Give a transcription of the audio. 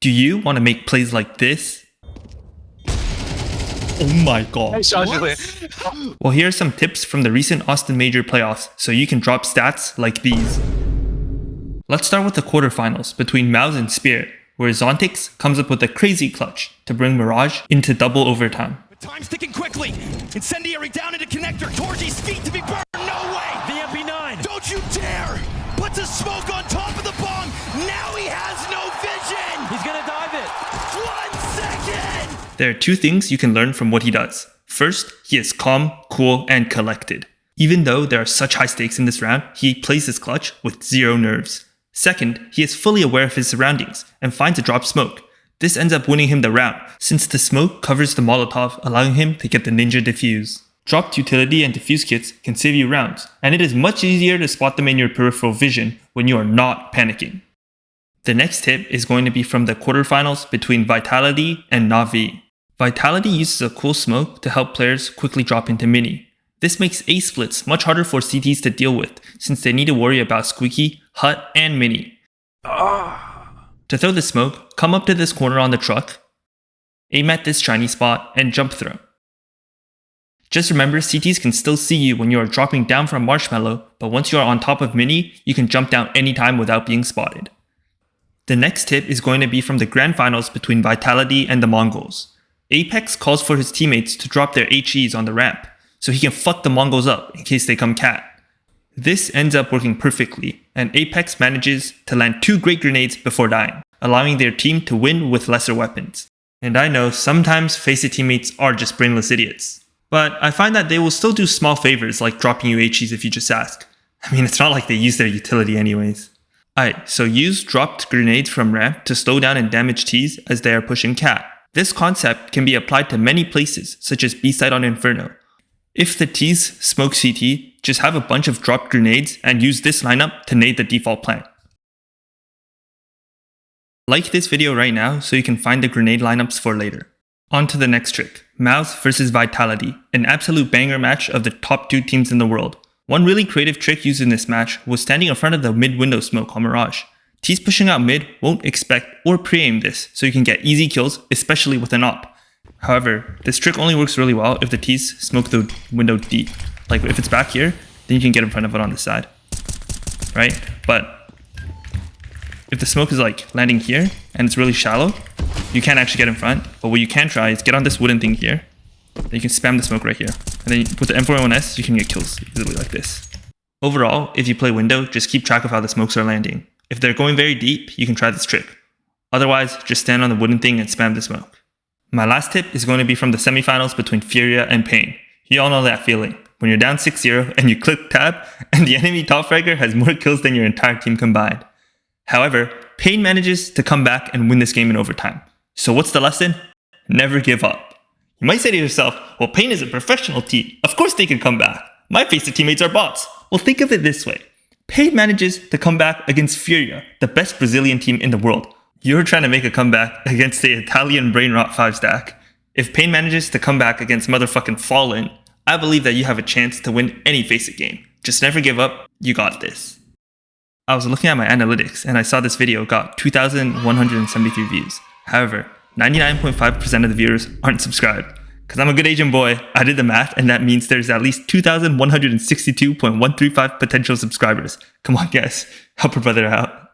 Do you want to make plays like this? Oh my god. Well, here are some tips from the recent Austin Major playoffs so you can drop stats like these. Let's start with the quarterfinals between Mouse and Spirit, where Zontix comes up with a crazy clutch to bring Mirage into double overtime. Time's ticking quickly. Incendiary down into connector. Torgy's feet to be burned. No way. The MP9. Don't you dare. Puts a smoke on top of the bomb. Now he has no vision. He's going to dive it. 1 second. There are two things you can learn from what he does. First, he is calm, cool, and collected. Even though there are such high stakes in this round, he plays his clutch with zero nerves. Second, he is fully aware of his surroundings and finds a drop smoke. This ends up winning him the round, since the smoke covers the Molotov, allowing him to get the Ninja Defuse. Dropped utility and defuse kits can save you rounds, and it is much easier to spot them in your peripheral vision when you are not panicking. The next tip is going to be from the quarterfinals between Vitality and Na'Vi. Vitality uses a cool smoke to help players quickly drop into Mini. This makes A splits much harder for CTs to deal with, since they need to worry about Squeaky, Hut, and Mini. To throw the smoke, come up to this corner on the truck, aim at this shiny spot, and jump throw. Just remember, CTs can still see you when you are dropping down from Marshmallow, but once you are on top of Mini, you can jump down anytime without being spotted. The next tip is going to be from the grand finals between Vitality and the Mongols. Apex calls for his teammates to drop their HEs on the ramp, so he can fuck the Mongols up in case they come cat. This ends up working perfectly, and Apex manages to land 2 great grenades before dying, allowing their team to win with lesser weapons. And I know sometimes FACEIT teammates are just brainless idiots, but I find that they will still do small favors like dropping you HEs if you just ask. I mean, it's not like they use their utility anyways. Alright, so use dropped grenades from ramp to slow down and damage Ts as they are pushing cat. This concept can be applied to many places, such as B-side on Inferno. If the Ts smoke CT, just have a bunch of dropped grenades and use this lineup to nade the default plant. Like this video right now so you can find the grenade lineups for later. On to the next trick, Mouse versus Vitality, an absolute banger match of the top 2 teams in the world. One really creative trick used in this match was standing in front of the mid window smoke on Mirage. Ts pushing out mid won't expect or pre-aim this, so you can get easy kills, especially with an AWP. However, this trick only works really well if the Ts smoke the window deep. Like if it's back here, then you can get in front of it on this side, right? But if the smoke is like landing here and it's really shallow, you can't actually get in front. But what you can try is get on this wooden thing here. Then you can spam the smoke right here. And then with the M4A1S, you can get kills easily like this. Overall, if you play window, just keep track of how the smokes are landing. If they're going very deep, you can try this trick. Otherwise, just stand on the wooden thing and spam the smoke. My last tip is going to be from the semifinals between Furia and Pain. You all know that feeling. When you're down 6-0 and you click tab and the enemy top fragger has more kills than your entire team combined. However, Pain manages to come back and win this game in overtime. So what's the lesson? Never give up. You might say to yourself, well, Pain is a professional team. Of course they can come back. My FACEIT teammates are bots. Well, think of it this way. Pain manages to come back against Furia, the best Brazilian team in the world. You're trying to make a comeback against the Italian brainrot 5-stack. If Pain manages to come back against motherfucking Fallen, I believe that you have a chance to win any FACEIT game. Just never give up, you got this. I was looking at my analytics and I saw this video got 2,173 views. However, 99.5% of the viewers aren't subscribed. Because I'm a good Asian boy, I did the math and that means there's at least 2,162.135 potential subscribers. Come on guys, help a brother out.